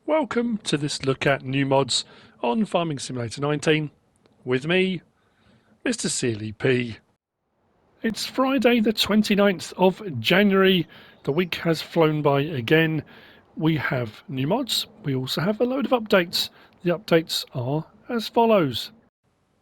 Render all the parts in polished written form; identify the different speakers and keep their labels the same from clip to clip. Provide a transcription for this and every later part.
Speaker 1: Welcome to this look at new mods on Farming Simulator 19 with me, MrSealyp. It's Friday the 29th of January. The week has flown by again. We have new mods. We also have a load of updates. The updates are as follows.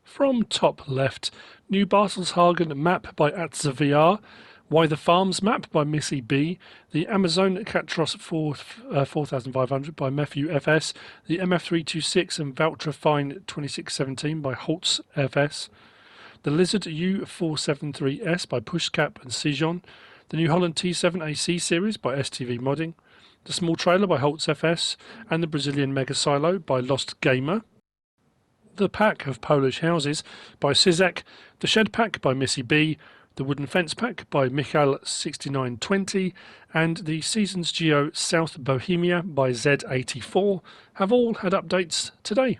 Speaker 1: From top left, new Bartosz map by AtzaVR, Why the Farms map by Missy B, the Amazon Catros 4500 by Matthew FS, the MF326 and Valtrafine 2617 by Holtz FS, the Lizard U473S by Pushcap and Sijon, the New Holland T7 AC series by STVmodding, the Small Trailer by Holtz FS, and the Brazilian Mega Silo by Lost Gamer. The Pack of Polish Houses by Sizek, the Shed Pack by Missy B, the Wooden Fence Pack by Michal6920, and the Seasons Geo South Bohemia by Z84 have all had updates today.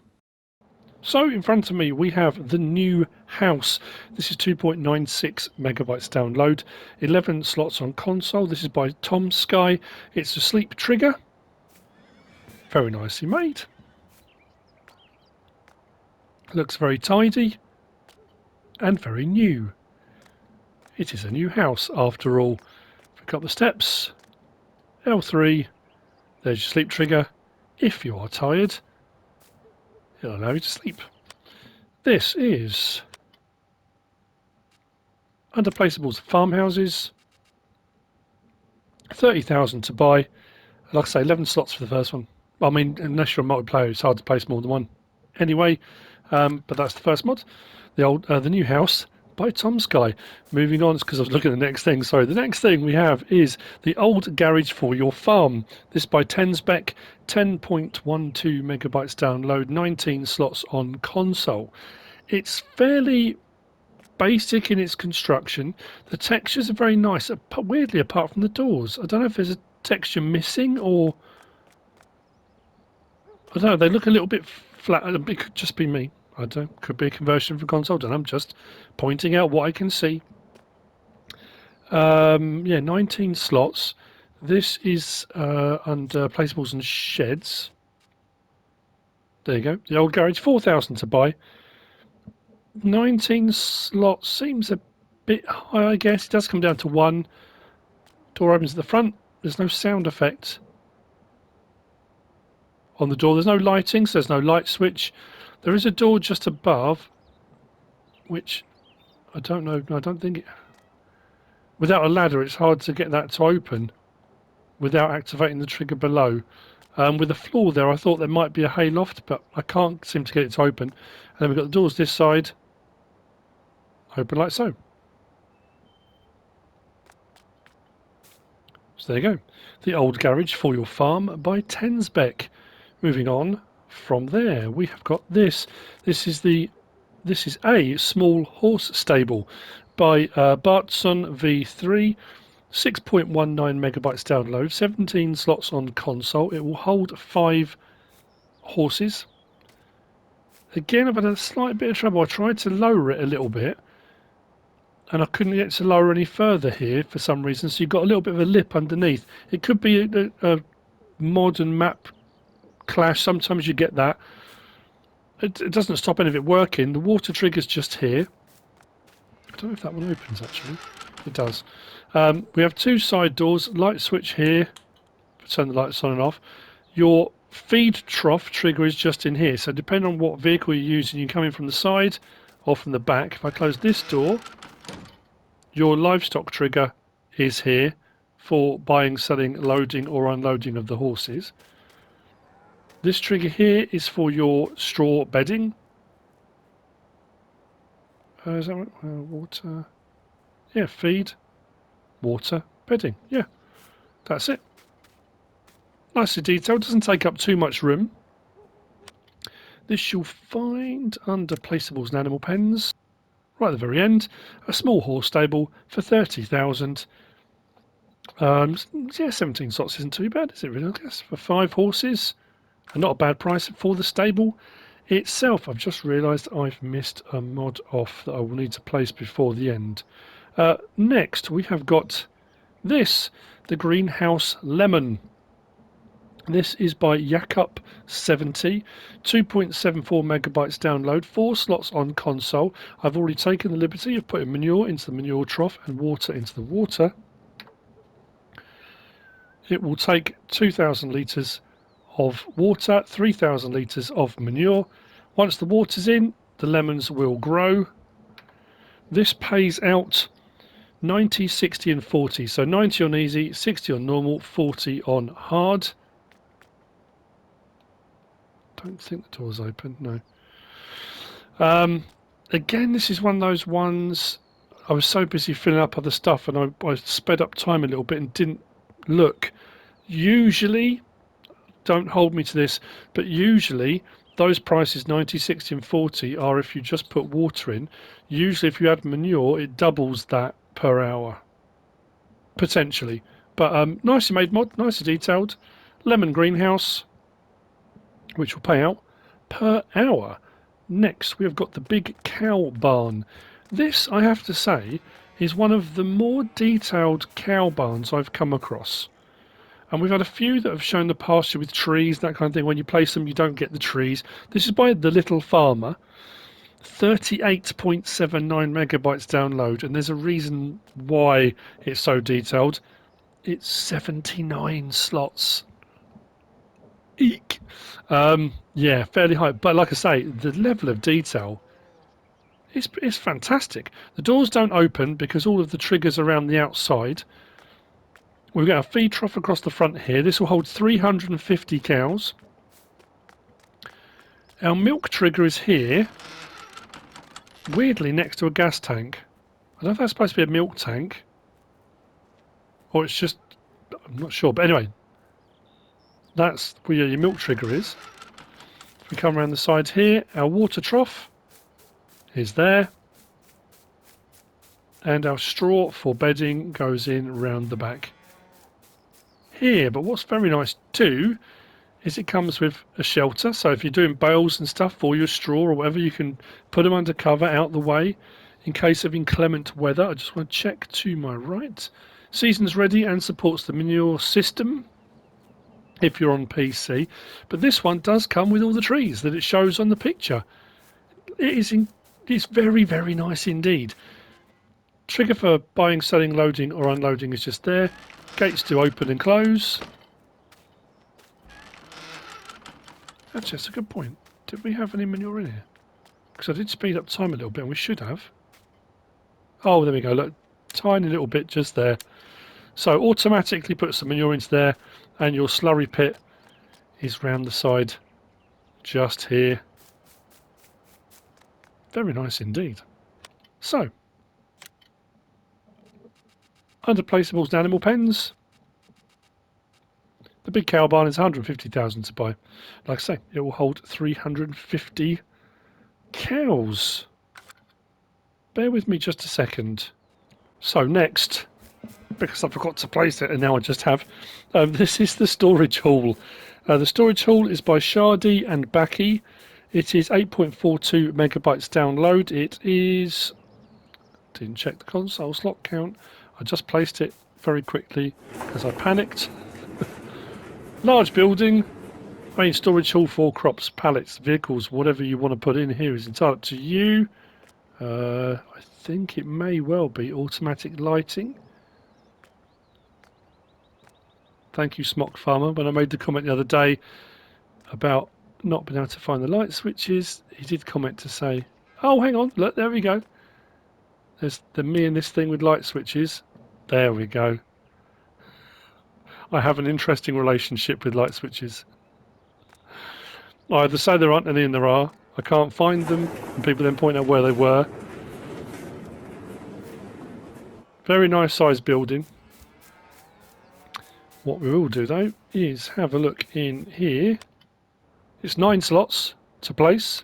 Speaker 1: So in front of me we have the new house. This is 2.96 megabytes download, 11 slots on console. This is by TomSky. It's a sleep trigger, very nicely made. Looks very tidy and very new. It is a new house after all. Pick up the steps, L3, there's your sleep trigger. If you are tired, it'll allow you to sleep. This is under placeables farmhouses, 30,000 to buy. Like I say, 11 slots for the first one. I mean, unless you're a multiplayer, it's hard to place more than one. Anyway, but that's the first mod. The new house by TomSky. Moving on, because I was looking at the next thing. Sorry, the next thing we have is the old garage for your farm. This by tenzbek, 10.12 megabytes download, 19 slots on console. It's fairly basic in its construction. The textures are very nice, weirdly apart from the doors. I don't know if there's a texture missing or I don't know, they look a little bit flat. It could just be me. I don't know. Could be a conversion from console. And I'm just pointing out what I can see. Yeah, 19 slots. This is under placeables and sheds. There you go. The old garage, 4,000 to buy. 19 slots seems a bit high, I guess. It does come down to one. Door opens at the front. There's no sound effect on the door. There's no lighting, so there's no light switch. There is a door just above, which I don't know. I don't think it, without a ladder it's hard to get that to open without activating the trigger below. With the floor there, I thought there might be a hayloft, but I can't seem to get it to open. And then we've got the doors this side, open like so. So there you go. The old garage for your farm by tenzbek. Moving on from there, we have got this. This is a small horse stable by Bartosz V3, 6.19 megabytes download, 17 slots on console. It will hold 5 horses. Again, I've had a slight bit of trouble. I tried to lower it a little bit and I couldn't get to lower any further here for some reason, so you've got a little bit of a lip underneath. It could be a modern map clash. Sometimes you get that. It doesn't stop any of it working. The water trigger's just here. I don't know if that one opens actually. It does. We have 2 side doors, light switch here, turn the lights on and off. Your feed trough trigger is just in here, so depending on what vehicle you're using, you can come in from the side or from the back. If I close this door, your livestock trigger is here for buying, selling, loading or unloading of the horses. This trigger here is for your straw bedding. Is that right? Water. Yeah, feed, water, bedding. Yeah, that's it. Nicely detailed, doesn't take up too much room. This you'll find under placeables and animal pens. Right at the very end, a small horse stable for 30,000. Yeah, 17 slots isn't too bad, is it really? I guess for 5 horses. And not a bad price for the stable itself. I've just realised I've missed a mod off that I will need to place before the end. Next we have got this, the greenhouse lemon. This is by Yakup70, 2.74 megabytes download, 4 slots on console. I've already taken the liberty of putting manure into the manure trough and water into the water. It will take 2,000 litres of water, 3,000 litres of manure. Once the water's in, the lemons will grow. This pays out 90, 60 and 40. So 90 on easy, 60 on normal, 40 on hard. Don't think the door's open, no. Again, this is one of those ones, I was so busy filling up other stuff and I sped up time a little bit and didn't look. Usually, don't hold me to this, but usually those prices 90, 60 and 40 are if you just put water in. Usually if you add manure, it doubles that per hour, potentially. But nicely made mod, nicely detailed. Lemon greenhouse, which will pay out per hour. Next, we have got the big cow barn. This, I have to say, is one of the more detailed cow barns I've come across. And we've had a few that have shown the pasture with trees, that kind of thing. When you place them, you don't get the trees. This is by TheLittleFarmer. 38.79 megabytes download. And there's a reason why it's so detailed. It's 79 slots. Eek. Yeah, fairly high. But like I say, the level of detail is fantastic. The doors don't open because all of the triggers are around the outside. We've got a feed trough across the front here. This will hold 350 cows. Our milk trigger is here, weirdly next to a gas tank. I don't know if that's supposed to be a milk tank, or it's just, I'm not sure. But anyway, that's where your milk trigger is. If we come around the sides here, our water trough is there. And our straw for bedding goes in round the back here. But what's very nice too is it comes with a shelter, so if you're doing bales and stuff for your straw or whatever, you can put them under cover out the way in case of inclement weather. I just want to check to my right. Season's ready and supports the manure system if you're on PC, but this one does come with all the trees that it shows on the picture. It's very, very nice indeed. Trigger for buying, selling, loading or unloading is just there. Gates to open and close. Actually, that's a good point. Did we have any manure in here? Because I did speed up time a little bit and we should have. Oh, there we go. Look, tiny little bit just there. So automatically put some manure into there, and your slurry pit is round the side just here. Very nice indeed. So, under placeables and animal pens, the big cow barn is 150,000 to buy. Like I say, it will hold 350 cows. Bear with me just a second. So next, because I forgot to place it and now I just have, this is the storage hall. The storage hall is by ShaRRdy and Baki. It is 8.42 megabytes download. It is, didn't check the console slot count. I just placed it very quickly because I panicked. Large building, main storage hall for crops, pallets, vehicles, whatever you want to put in here is entirely up to you. I think it may well be automatic lighting. Thank you, Smock Farmer. When I made the comment the other day about not being able to find the light switches, he did comment to say, oh, hang on, look, there we go. There's the me and this thing with light switches. There we go. I have an interesting relationship with light switches. I either say there aren't any and there are. I can't find them, and people then point out where they were. Very nice sized building. What we will do though is have a look in here. It's 9 slots to place.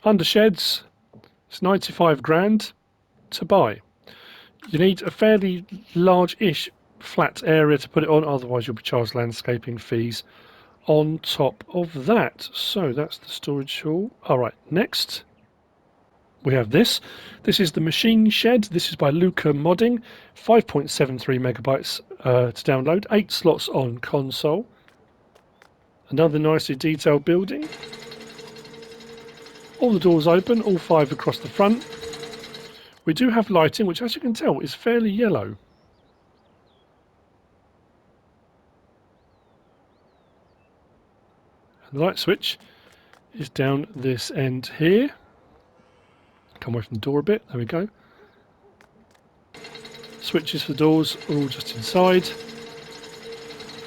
Speaker 1: Under sheds, it's 95 grand to buy. You need a fairly large-ish flat area to put it on, otherwise you'll be charged landscaping fees on top of that. So that's the storage hall. Alright, next we have this. This is the Machineshed. This is by LucaModding. 5.73 megabytes to download. 8 slots on console. Another nicely detailed building. All the doors open, all 5 across the front. We do have lighting, which, as you can tell, is fairly yellow. And the light switch is down this end here. Come away from the door a bit. There we go. Switches for doors are all just inside.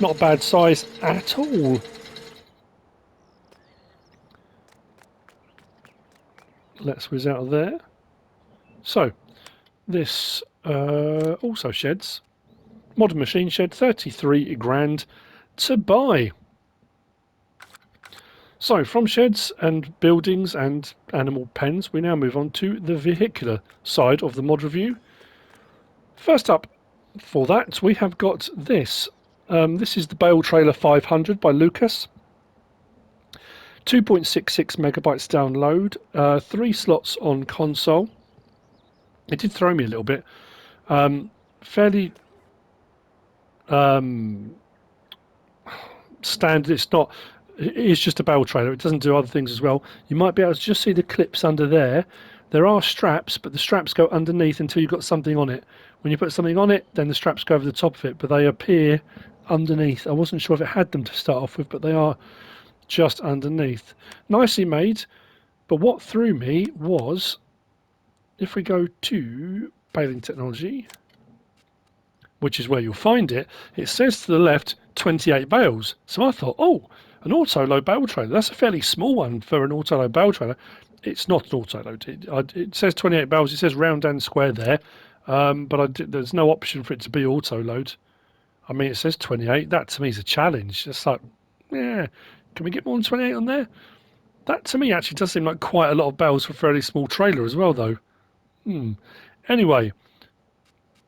Speaker 1: Not a bad size at all. Let's whiz out of there. So, this also sheds. Modern machine shed, 33 grand to buy. So, from sheds and buildings and animal pens, we now move on to the vehicular side of the mod review. First up for that, we have got this. This is the Baletrailer 500 by Lucas. 2.66 megabytes download, 3 slots on console. It did throw me a little bit. Fairly standard. It's not. It is just a Baletrailer. It doesn't do other things as well. You might be able to just see the clips under there. There are straps, but the straps go underneath until you've got something on it. When you put something on it, then the straps go over the top of it, but they appear underneath. I wasn't sure if it had them to start off with, but they are just underneath. Nicely made, but what threw me was, if we go to baling technology, which is where you'll find it, it says to the left 28 bales. So I thought, oh, an auto-load bale trailer. That's a fairly small one for an auto-load bale trailer. It's not an auto-load. It says 28 bales. It says round and square there, but there's no option for it to be auto-load. I mean, it says 28. That to me is a challenge. It's like, yeah, can we get more than 28 on there? That to me actually does seem like quite a lot of bales for a fairly small trailer as well, though. Anyway,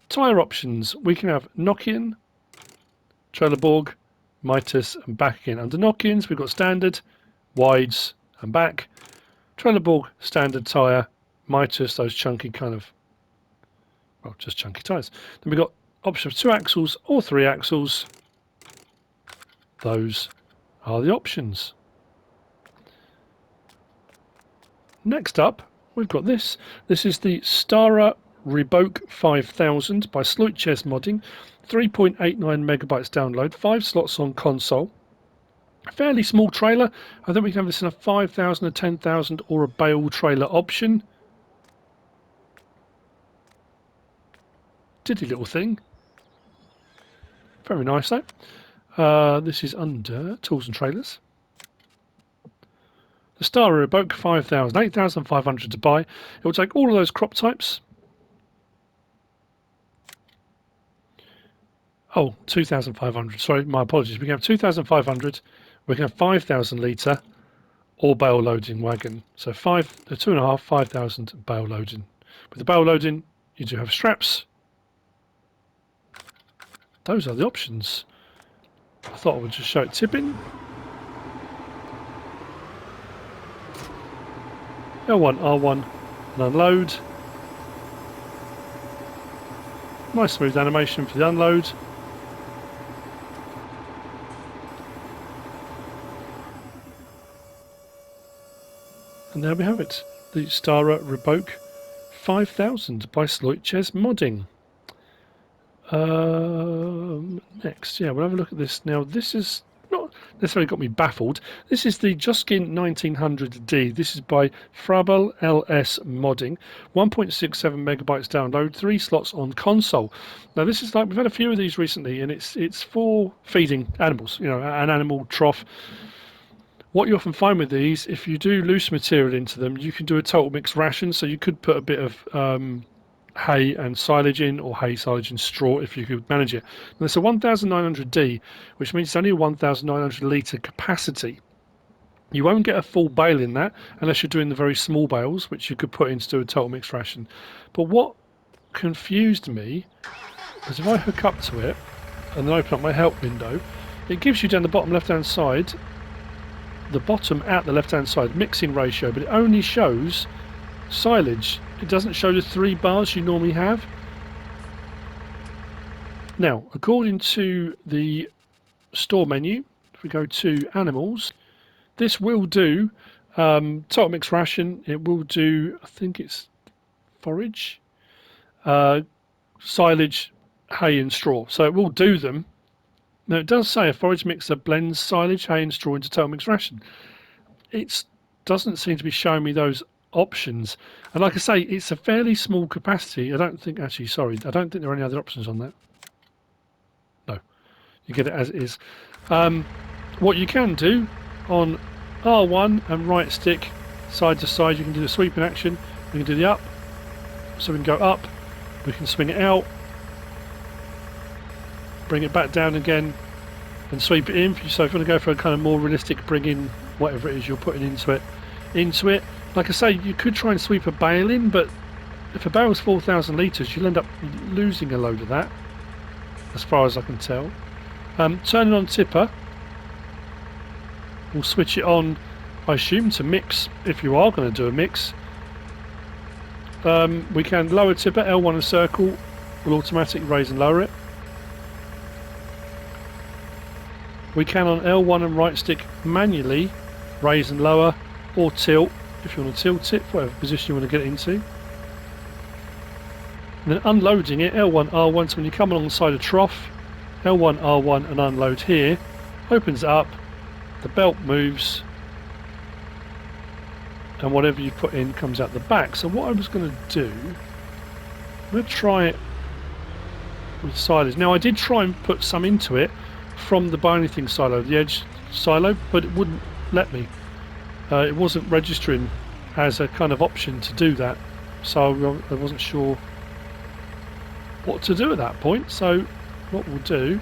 Speaker 1: tyre options. We can have knock-in, Trelleborg, Mitas and back again. Under knock-ins we've got standard, wides and back. Trelleborg, standard tyre, Mitas, those chunky kind of, well, just chunky tyres. Then we've got option of 2 axles or 3 axles. Those are the options. Next up, we've got this. This is the Stara Revoke 5000 by SleutjesModding. 3.89 megabytes download, 5 slots on console. Fairly small trailer. I think we can have this in a 5,000, a 10,000 or a bale trailer option. Diddy little thing. Very nice though. This is under tools and trailers. The Stara Revoke 5000, 8,500 to buy. It will take all of those crop types. Oh, 2,500. Sorry, my apologies. We can have 2,500. We can have 5,000 litre or bale loading wagon. So 2.5, 5,000 bale loading. With the bale loading, you do have straps. Those are the options. I thought I would just show it tipping. L1, R1, and unload. Nice smooth animation for the unload. And there we have it, the Stara Revoke 5000 by SleutjesModding. Next, yeah, we'll have a look at this now. This is not necessarily got me baffled. This is the Joskin 1900D. This is by Frabel-Ls-Modding. 1.67 megabytes download, 3 slots on console. Now this is like, we've had a few of these recently, and it's for feeding animals, you know, an animal trough. What you often find with these, if you do loose material into them, you can do a total mixed ration. So you could put a bit of hay and silage in, or hay, silage and straw if you could manage it. And it's a 1900D, which means it's only a 1900 litre capacity. You won't get a full bale in that unless you're doing the very small bales, which you could put in to do a total mixed ration. But what confused me is if I hook up to it and then open up my help window, it gives you down the bottom left hand side, the bottom at the left hand side mixing ratio, but it only shows silage. It doesn't show the 3 bars you normally have. Now, according to the store menu, if we go to animals, this will do total mix ration. It will do, I think it's forage, silage, hay and straw. So it will do them. Now it does say a forage mixer blends silage, hay and straw into total mix ration. It doesn't seem to be showing me those options. And like I say, it's a fairly small capacity. I don't think, actually, sorry, I don't think there are any other options on that. No, you get it as it is. What you can do on R1 and right stick side to side, you can do the sweeping action. We can do the up, so we can go up, we can swing it out, bring it back down again and sweep it in. So if you want to go for a kind of more realistic bring in whatever it is you're putting into it, like I say, you could try and sweep a bale in, but if a bale's 4,000 litres, you'll end up losing a load of that, as far as I can tell. Turning on tipper, we'll switch it on, I assume, to mix. If you are going to do a mix, we can lower tipper, L1 and circle will automatically raise and lower it. We can on L1 and right stick manually raise and lower, or tilt if you want to tilt it, whatever position you want to get it into. And then unloading it, L1, R1, so when you come along the side of trough, L1, R1 and unload here, opens it up, the belt moves, and whatever you put in comes out the back. So what I was going to do, I'm going to try it with silage. Now I did try and put some into it from the Buy Anything silo, the edge silo, but it wouldn't let me. It wasn't registering as a kind of option to do that, so I wasn't sure what to do at that point. So what we'll do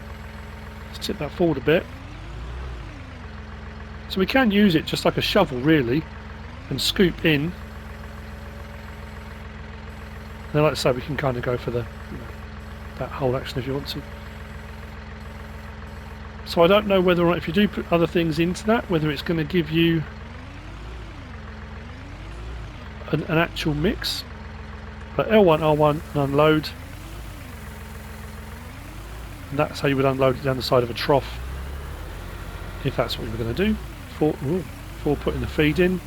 Speaker 1: is tip that forward a bit. So we can use it just like a shovel really and scoop in. And like I say, we can kind of go for the that whole action if you want to. So I don't know whether or not, if you do put other things into that, whether it's going to give you an actual mix. But L1, R1 and unload. And that's how you would unload it down the side of a trough, if that's what you were going to do, before putting the feed in.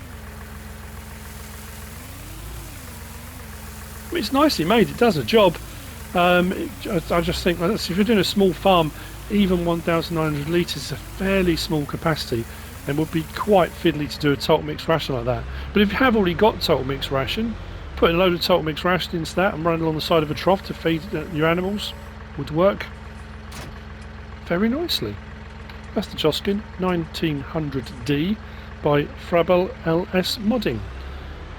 Speaker 1: I mean, it's nicely made, it does a job. I just think, if you're doing a small farm, even 1,900 litres is a fairly small capacity and would be quite fiddly to do a total mix ration like that. But if you have already got total mix ration, putting a load of total mix ration into that and running along the side of a trough to feed your animals would work very nicely. That's the Joskin 1900D by Frabel-Ls-Modding.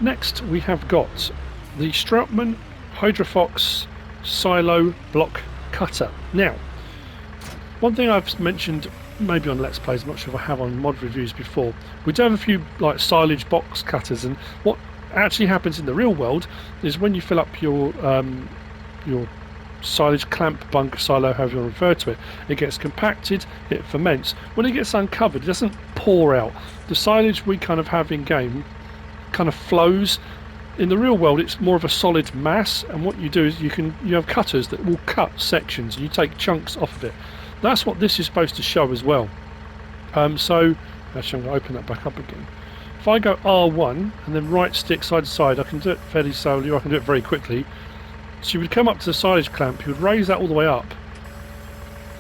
Speaker 1: Next we have got the Strautmann Hydrofox silo block cutter. Now, one thing I've mentioned maybe on Let's Plays, I'm not sure if I have on mod reviews before, we do have a few like silage box cutters, and what actually happens in the real world is when you fill up your silage clamp, bunker, silo, however you want to refer to it, it gets compacted, it ferments. When it gets uncovered, it doesn't pour out. The silage we kind of have in game kind of flows. In the real world it's more of a solid mass, and what you do is you have cutters that will cut sections and you take chunks off of it. That's what this is supposed to show as well. So actually I'm going to open that back up again. If I go R1 and then right stick side to side, I can do it fairly slowly, or I can do it very quickly. So you would come up to the silage clamp, you would raise that all the way up.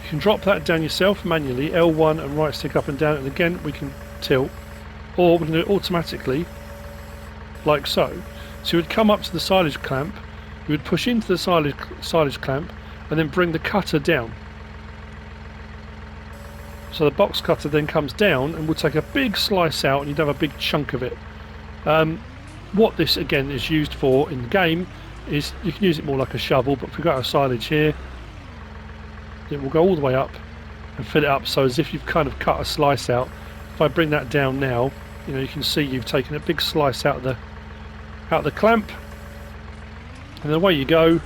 Speaker 1: You can drop that down yourself manually, L1 and right stick up and down, and again we can tilt, or we can do it automatically, like so. So you would come up to the silage clamp, you would push into the silage clamp, and then bring the cutter down. So the box cutter then comes down and will take a big slice out, and you'd have a big chunk of it. What this again is used for in the game is you can use it more like a shovel, but if we've got our silage here, it will go all the way up and fill it up, so as if you've kind of cut a slice out. If I bring that down now, you can see you've taken a big slice out of the clamp, and away you go,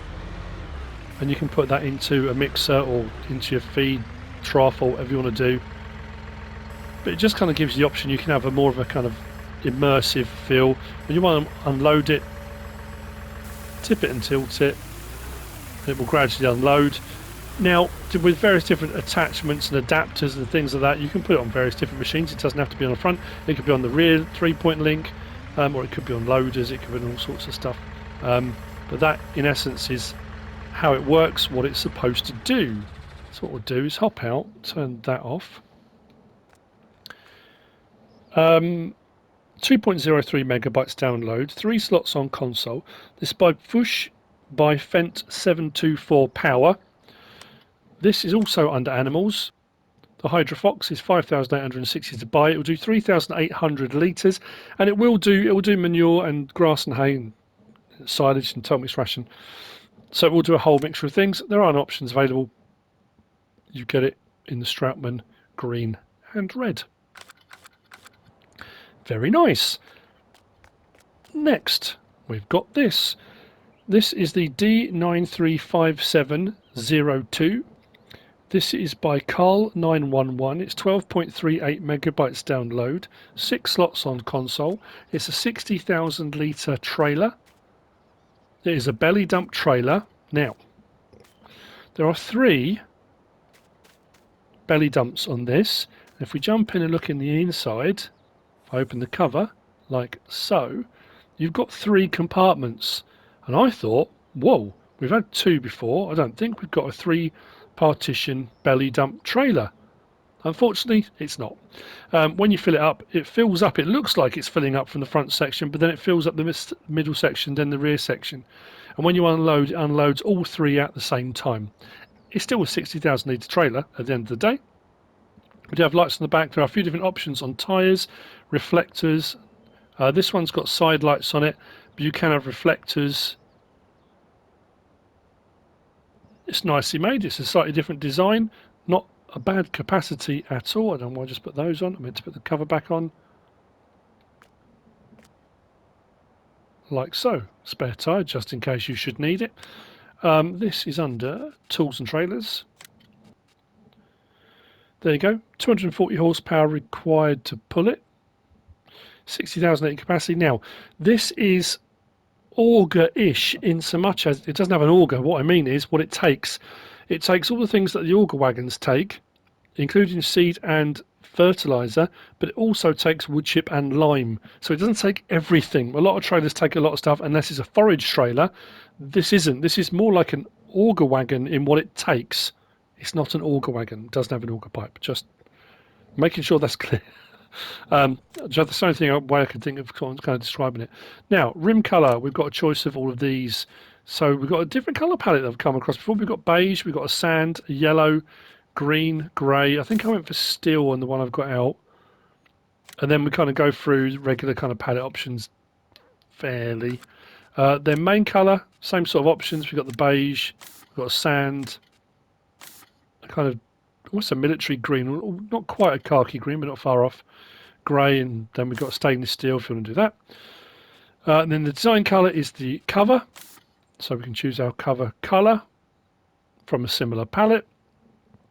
Speaker 1: and you can put that into a mixer or into your feed trough or whatever you want to do. But it just kind of gives you the option. You can have a more of a kind of immersive feel. When you want to unload it, tip it and tilt it. It will gradually unload. Now, with various different attachments and adapters and things like that, you can put it on various different machines. It doesn't have to be on the front. It could be on the rear 3-point link, or it could be on loaders. It could be on all sorts of stuff. But that, in essence, is how it works, what it's supposed to do. So what we'll do is hop out, turn that off. 2.03 megabytes download, 3 slots on console. This by Fush by Fent 724 power. This is also under animals. The Hydrofox is 5,860 to buy. It will do 3,800 litres, and it will do manure and grass and hay and silage and TomSky ration. So it will do a whole mixture of things. There are options available. You get it in the Strautmann green and red. Very nice. Next, we've got this. This is the D935702. This is by Carl911. It's 12.38 megabytes download, 6 slots on console. It's a 60,000 litre trailer. It is a belly dump trailer. Now, there are 3 belly dumps on this. If we jump in and look in the inside, if I open the cover like so, you've got 3 compartments. And I thought, whoa, we've had 2 before. I don't think we've got a 3 partition belly dump trailer. Unfortunately, it's not. When you fill it up, it fills up. It looks like it's filling up from the front section, but then it fills up the middle section, then the rear section. And when you unload, it unloads all 3 at the same time. It's still a 60,000 litre trailer at the end of the day. We do have lights on the back. There are a few different options on tyres, reflectors. This one's got side lights on it, but you can have reflectors. It's nicely made. It's a slightly different design. Not a bad capacity at all. I don't know why I just put those on. I meant to put the cover back on. Like so. Spare tyre, just in case you should need it. This is under tools and trailers. There you go. 240 horsepower required to pull it. 60,000 litre capacity. Now, this is auger-ish in so much as it doesn't have an auger. What I mean is what it takes. It takes all the things that the auger wagons take, including seed and fertilizer, but it also takes wood chip and lime. So it doesn't take everything. A lot of trailers take a lot of stuff unless it's a forage trailer. This isn't. This is more like an auger wagon in what it takes. It's not an auger wagon. It doesn't have an auger pipe. Just making sure that's clear. That's the only way I can think of kind of describing it. Now, rim colour, we've got a choice of all of these. So we've got a different colour palette that I've come across before. We've got beige, we've got a sand, a yellow, green, grey. I think I went for steel on the one I've got out. And then we kind of go through regular kind of palette options fairly. Their main colour, same sort of options. We've got the beige, we've got a sand, a kind of almost a military green, not quite a khaki green, but not far off. Grey, and then we've got stainless steel if you want to do that. And then the design colour is the cover, so we can choose our cover colour from a similar palette.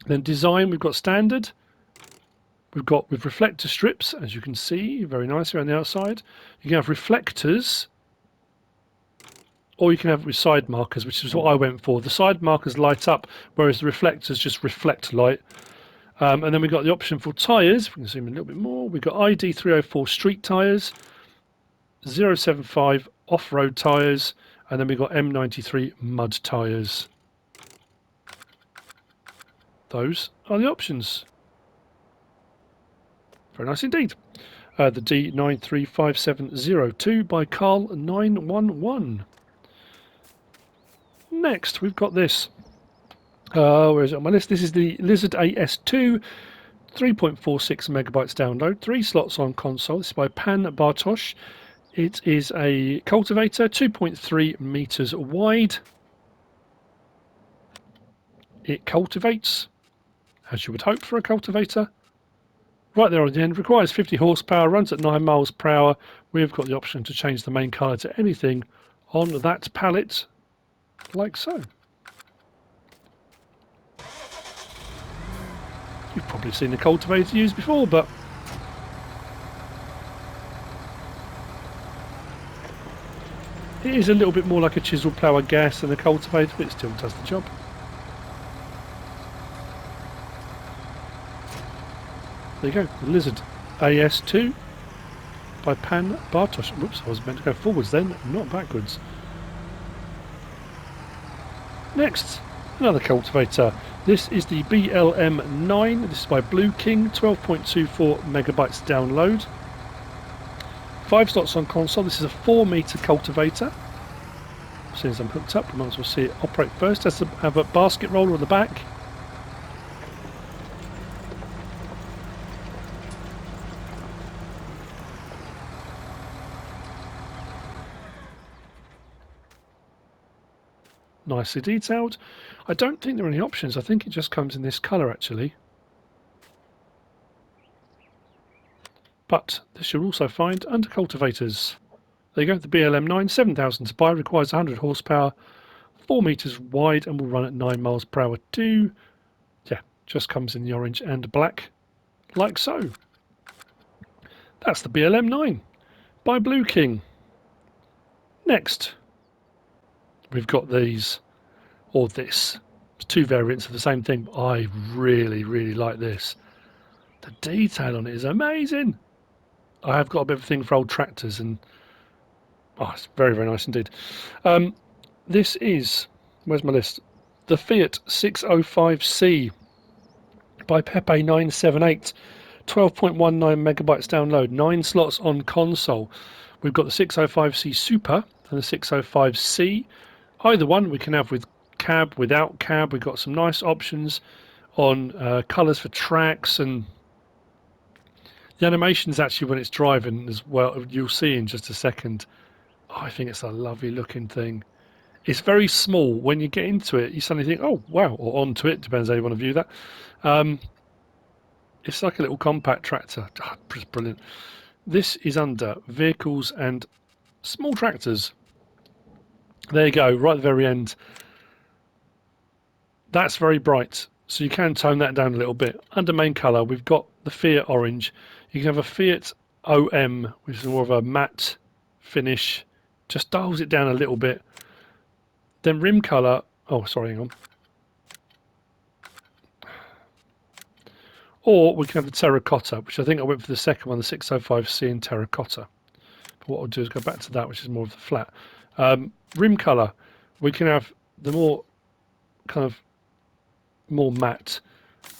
Speaker 1: Then design, we've got standard. We've got with reflector strips, as you can see, very nice around the outside. You can have reflectors, or you can have it with side markers, which is what I went for. The side markers light up, whereas the reflectors just reflect light. And then we've got the option for tyres. We can zoom in a little bit more. We've got ID 304 street tyres, 075 off-road tyres, and then we've got M93 mud tyres. Those are the options. Very nice indeed. The D935702 by Carl911. Next, we've got this. Where is it on my list? This is the Lizard AS2, 3.46 megabytes download, 3 slots on console. This is by Bartosz. It is a cultivator, 2.3 meters wide. It cultivates, as you would hope for a cultivator. Right there on the end, requires 50 horsepower, runs at 9 miles per hour. We've got the option to change the main colour to anything on that palette, like so. You've probably seen the cultivator used before, but It is a little bit more like a chisel plough, I guess, than a cultivator, but it still does the job. There you go, the Lizard AS2 by Bartosz. Whoops, I was meant to go forwards then, not backwards. Next, another cultivator. This is the BLM9. This is by blueking, 12.24 megabytes download. 5 slots on console. This is a 4 metre cultivator. As soon as I'm hooked up, we might as well see it operate first. Has to have a basket roller on the back. Nicely detailed. I don't think there are any options. I think it just comes in this colour actually. But this you'll also find under cultivators. There you go, the BLM9, 7,000 to buy, requires 100 horsepower, 4 metres wide and will run at 9 miles per hour too. Yeah, just comes in the orange and black, like so. That's the BLM9 by blueking. Next, we've got these, or this. It's 2 variants of the same thing. I really like this. The detail on it is amazing. I have got a bit of a thing for old tractors, and oh, it's very nice indeed. This is, where's my list? The Fiat 605C by Pepe978, 12.19 megabytes download, 9 slots on console. We've got the 605C Super and the 605C. Either one we can have with cab, without cab. We've got some nice options on colours for tracks, and the animations actually when it's driving as well, you'll see in just a second. Oh, I think it's a lovely looking thing. It's very small. When you get into it, you suddenly think, oh wow, or onto it, depends how you want to view that. It's like a little compact tractor. Oh, it's brilliant. This is under vehicles and small tractors. There you go, right at the very end. That's very bright, so you can tone that down a little bit. Under main colour, we've got the Fiat orange. You can have a Fiat OM, which is more of a matte finish. Just dials it down a little bit. Then rim colour, oh sorry, hang on. Or we can have the terracotta, which I think I went for the second one, the 605C in terracotta. But what I'll do is go back to that, which is more of the flat. Rim colour, we can have the more kind of more matte.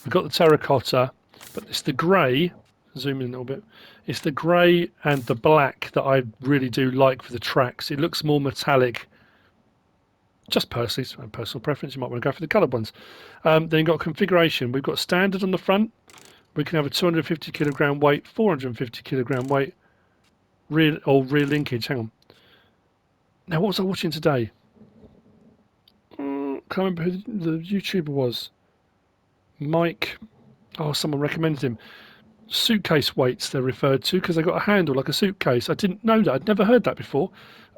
Speaker 1: We've got the terracotta, but it's the grey, zoom in a little bit, it's the grey and the black that I really do like for the tracks. It looks more metallic. Just personally, it's my personal preference. You might want to go for the coloured ones. Then you've got configuration. We've got standard on the front. We can have a 250 kilogram weight, 450 kilogram weight, rear linkage. Hang on. Now, what was I watching today? Can't remember who the YouTuber was. Mike. Oh, someone recommended him. Suitcase weights they're referred to because they got a handle like a suitcase. I didn't know that. I'd never heard that before.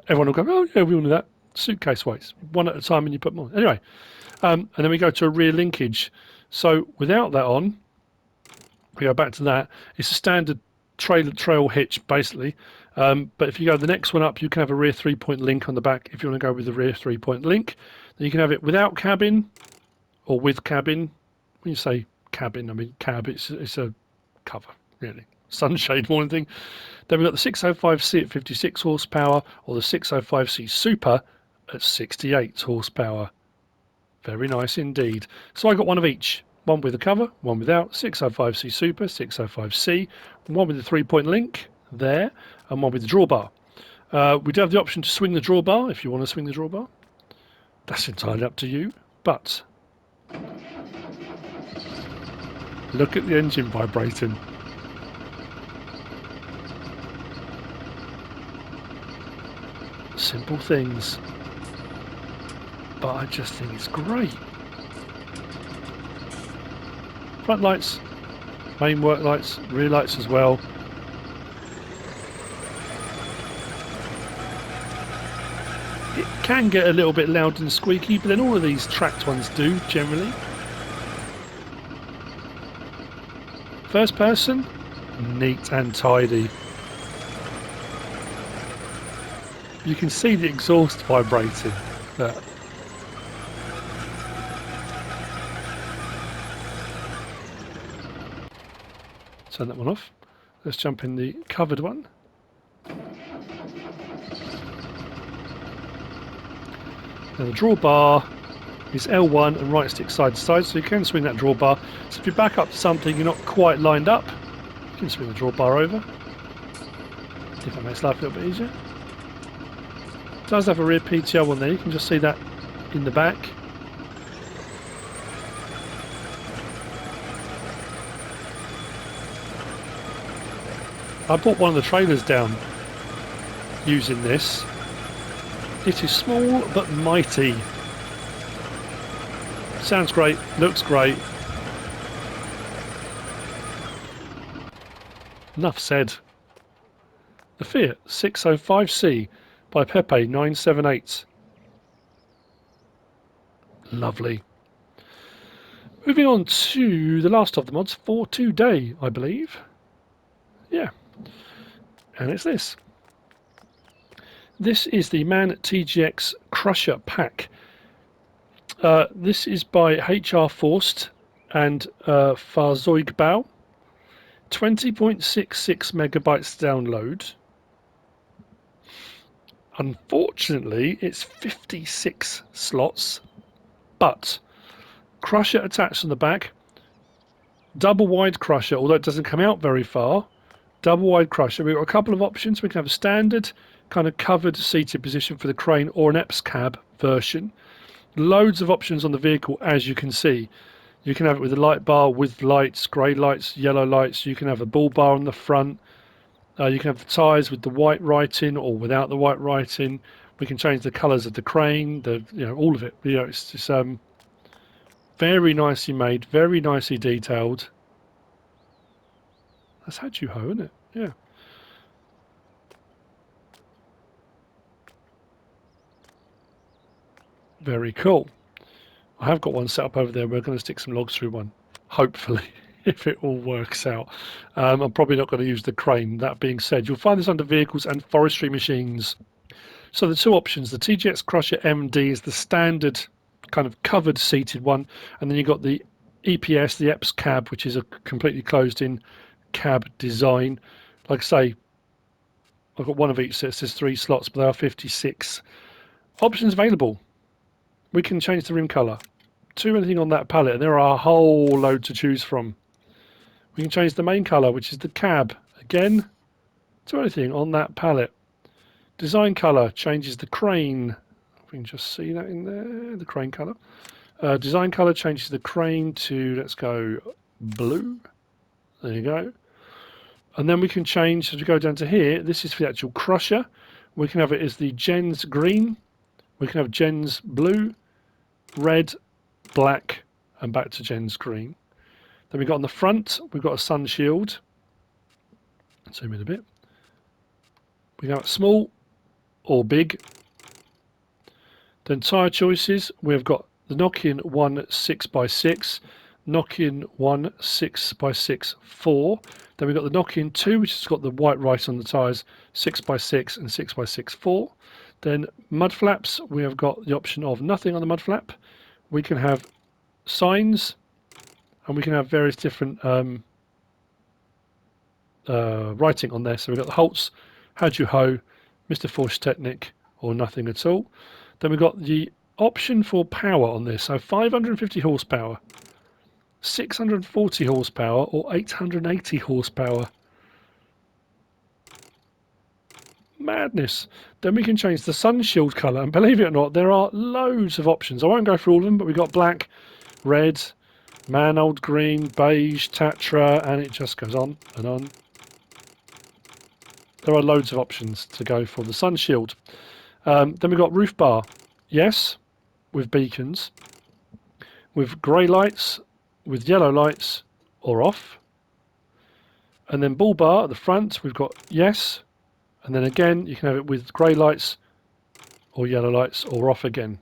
Speaker 1: Everyone will go, oh yeah, we all know that. Suitcase weights, one at a time, and you put them on. Anyway, and then we go to a rear linkage. So without that on, we go back to that. It's a standard trail hitch basically. But if you go the next one up, you can have a rear 3-point link on the back. If you want to go with the rear 3-point link, then you can have it without cabin or with cabin. When you say cabin, I mean cab. It's a cover really, sunshade more than anything. Then we've got the 605C at 56 horsepower or the 605C Super at 68 horsepower. Very nice indeed. So I got one of each. One with a cover, one without. 605C Super, 605C. One with the 3-point link there, and one with the drawbar. We do have the option to swing the drawbar if you want to swing the drawbar. That's entirely up to you. But look at the engine vibrating. Simple things, but I just think it's great. Front lights, main work lights, rear lights as well. It can get a little bit loud and squeaky, but then all of these tracked ones do generally. First person, neat and tidy. You can see the exhaust vibrating. Look. Turn that one off. Let's jump in the covered one. Now the drawbar is L1 and right stick side to side, so you can swing that drawbar. So if you back up to something you're not quite lined up, you can swing the drawbar over. See if that makes life a little bit easier. It does have a rear PTO on there, you can just see that in the back. I brought one of the trailers down using this. It is small but mighty. Sounds great, looks great. Enough said. The Fiat 605C by Pepe 978. Lovely. Moving on to the last of the mods for today, I believe. Yeah. And it's this. This is the MAN TGX Crusher Pack. This is by HR Forst and Fahrzeugbau. 20.66 megabytes download. Unfortunately, it's 56 slots, but crusher attached on the back. Double wide crusher, although it doesn't come out very far. Double wide crusher. We've got a couple of options. We can have a standard kind of covered seated position for the crane or an EPS cab version. Loads of options on the vehicle, as you can see. You can have it with a light bar, with lights, grey lights, yellow lights. You can have a bull bar on the front. You can have the tyres with the white writing or without the white writing. We can change the colours of the crane, all of it. It's just very nicely made, very nicely detailed. That's Hydrofox, isn't it? Yeah. Very cool. I have got one set up over there. We're going to stick some logs through one, hopefully, if it all works out. I'm probably not going to use the crane. That being said, you'll find this under vehicles and forestry machines. So the two options, the TGX Crusher MD is the standard kind of covered seated one, and then you've got the EPS, the EPS cab, which is a completely closed in cab design. Like I say, I've got one of each, so it says 3 slots, but there are 56 options available. We can change the rim colour to anything on that palette, and there are a whole load to choose from. We can change the main colour, which is the cab, again, to anything on that palette. Design colour changes the crane. We can just see that in there, the crane colour. Design colour changes the crane to, let's go, blue. There you go. And then we can change, as we go down to here, this is for the actual crusher. We can have it as the Gens green. We can have Gens blue, red, black, and back to Gens green. Then we've got on the front, we've got a sun shield. Zoom in a bit. We can have it small or big. Then tyre choices, we've got the knock-in 1 6x6, knock-in 1 6x6 4. Then we've got the knock-in 2, which has got the white right on the tyres, 6x6 and 6x6 4. Then mud flaps, we have got the option of nothing on the mud flap. We can have signs, and we can have various different writing on there. So we've got the Holtz, Hydrofox, Mr. Forst Technic, or nothing at all. Then we've got the option for power on this. So 550 horsepower, 640 horsepower, or 880 horsepower. Madness. Then we can change the sun shield colour, and believe it or not, there are loads of options. I won't go through all of them, but we've got black, red, mangold green, beige, tatra, and it just goes on and on. There are loads of options to go for the sun shield. Then we've got roof bar, yes, with beacons, with grey lights, with yellow lights, or off. And then bull bar at the front, we've got yes. And then again, you can have it with grey lights or yellow lights or off again.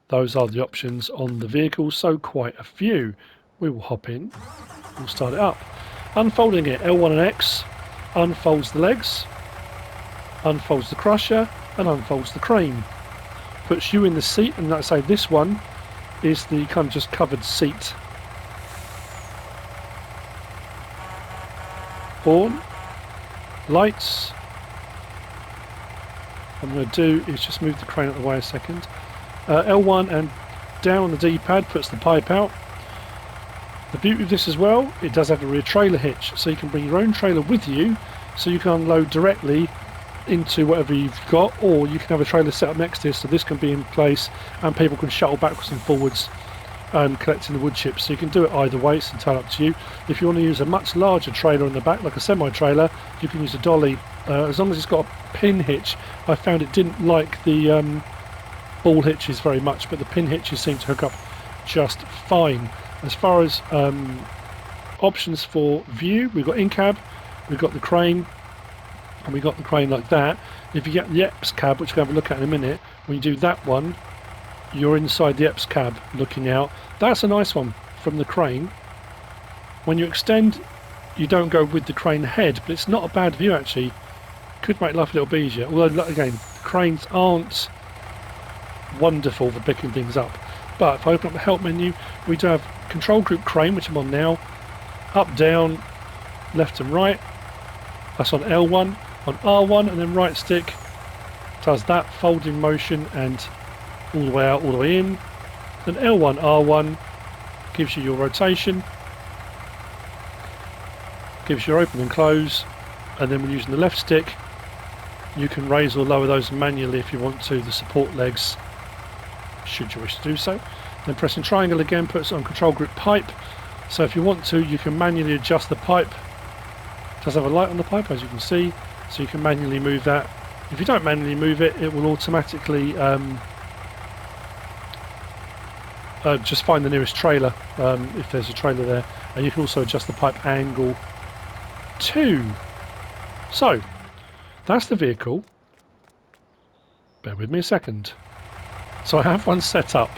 Speaker 1: Those are the options on the vehicle, so quite a few. We will hop in, we'll start it up. Unfolding it, L1 and X, unfolds the legs, unfolds the crusher, and unfolds the crane. Puts you in the seat, and like I say, this one is the kind of just covered seat. Horn, lights. What I'm going to do is just move the crane out of the way a second. L1 and down on the D-pad puts the pipe out. The beauty of this as well, it does have a rear trailer hitch, so you can bring your own trailer with you, so you can unload directly into whatever you've got, or you can have a trailer set up next to this, so this can be in place and people can shuttle backwards and forwards collecting the wood chips. So you can do it either way, it's entirely up to you. If you want to use a much larger trailer in the back, like a semi-trailer, you can use a dolly. As long as it's got a pin hitch. I found it didn't like the ball hitches very much, but the pin hitches seem to hook up just fine. As far as options for view, we've got in-cab, we've got the crane, and we got the crane like that. If you get the EPS cab, which we'll have a look at in a minute, when you do that one, you're inside the EPS cab looking out. That's a nice one from the crane. When you extend, you don't go with the crane head, but it's not a bad view actually. Could make life a little bit easier. Although again, cranes aren't wonderful for picking things up. But if I open up the help menu, we do have control group crane, which I'm on now. Up, down, left and right. That's on L1. On R1 and then right stick does that folding motion and all the way out, all the way in. Then L1, R1 gives you your rotation, gives you your open and close, and then when using the left stick you can raise or lower those manually if you want to, the support legs, should you wish to do so. Then pressing triangle again puts it on control group pipe, so if you want to you can manually adjust the pipe. It does have a light on the pipe as you can see, so you can manually move that. If you don't manually move it, it will automatically just find the nearest trailer if there's a trailer there, and you can also adjust the pipe angle too. So that's the vehicle. Bear with me a second. So I have one set up.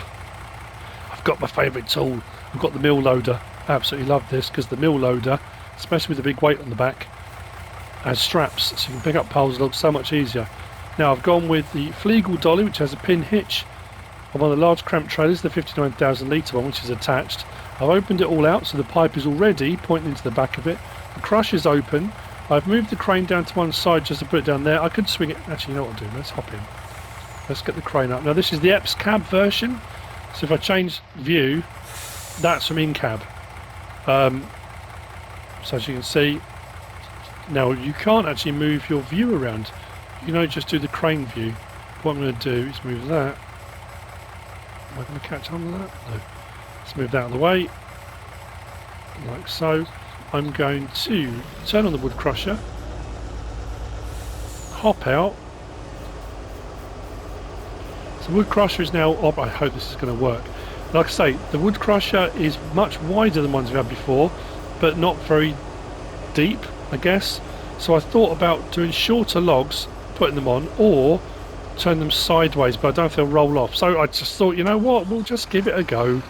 Speaker 1: I've got my favourite tool. I've got the mill loader. I absolutely love this because the mill loader, especially with the big weight on the back, has straps, so you can pick up poles and logs so much easier. Now I've gone with the Flegel dolly, which has a pin hitch on one of the large cramped trailers, the 59,000 litre one, which is attached. I've opened it all out, so the pipe is already pointing into the back of it. The crush is open. I've moved the crane down to one side just to put it down there. I could swing it. Actually, you know what I'll do? Let's hop in. Let's get the crane up. Now this is the EPS cab version, so if I change view, that's from in-cab. So as you can see, now you can't actually move your view around. You can only just do the crane view. What I'm going to do is move that. Am I going to catch on to that? No. Let's move that out of the way, like so. I'm going to turn on the wood crusher, hop out. So the wood crusher is now up. I hope this is going to work. Like I say, the wood crusher is much wider than ones we've had before, but not very deep, I guess. So I thought about doing shorter logs, putting them on, or turn them sideways, but I don't know if they'll roll off. So I just thought, you know what, we'll just give it a go.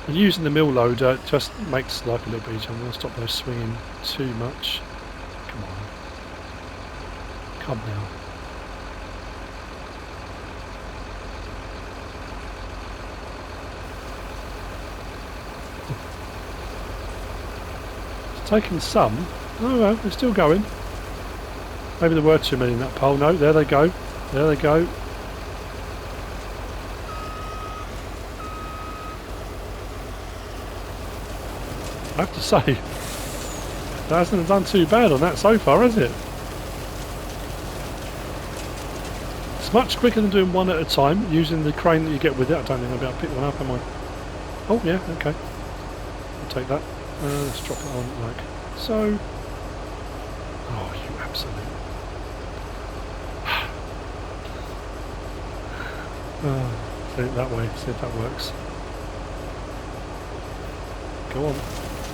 Speaker 1: And using the mill loader just makes life a little bit easier. I'm going to stop those swinging too much. Come on. Come now. It's taking some. Oh well, they're still going. Maybe there were too many in that pole. No, there they go. There they go. I have to say, that hasn't done too bad on that so far, has it? It's much quicker than doing one at a time, using the crane that you get with it. I don't think I'll be able to pick one up, am I? Oh yeah, okay. I'll take that. Let's drop it on like so. Oh, you absolute. See it that way, see if that works. Go on.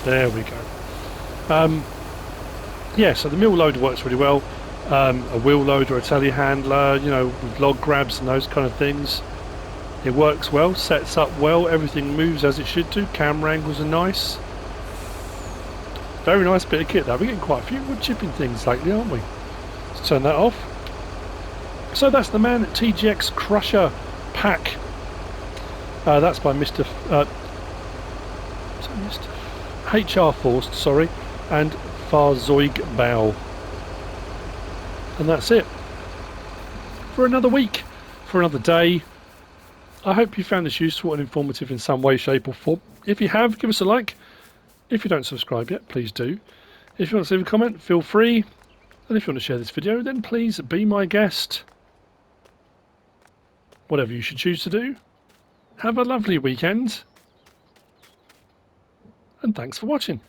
Speaker 1: There we go. Yeah, so the mill loader works really well. A wheel loader, a telehandler, you know, with log grabs and those kind of things. It works well, sets up well, everything moves as it should do. Camera angles are nice. Very nice bit of kit though. We're getting quite a few wood chipping things lately, aren't we? Let's turn that off. So that's the Man TGX Crusher pack. That's by Mr. HR Forst, sorry, and Fahrzeugbau. And that's it for another week, for another day. I hope you found this useful and informative in some way, shape or form. If you have, give us a like. If you don't subscribe yet, please do. If you want to leave a comment, feel free. And if you want to share this video, then please be my guest. Whatever you should choose to do. Have a lovely weekend. And thanks for watching.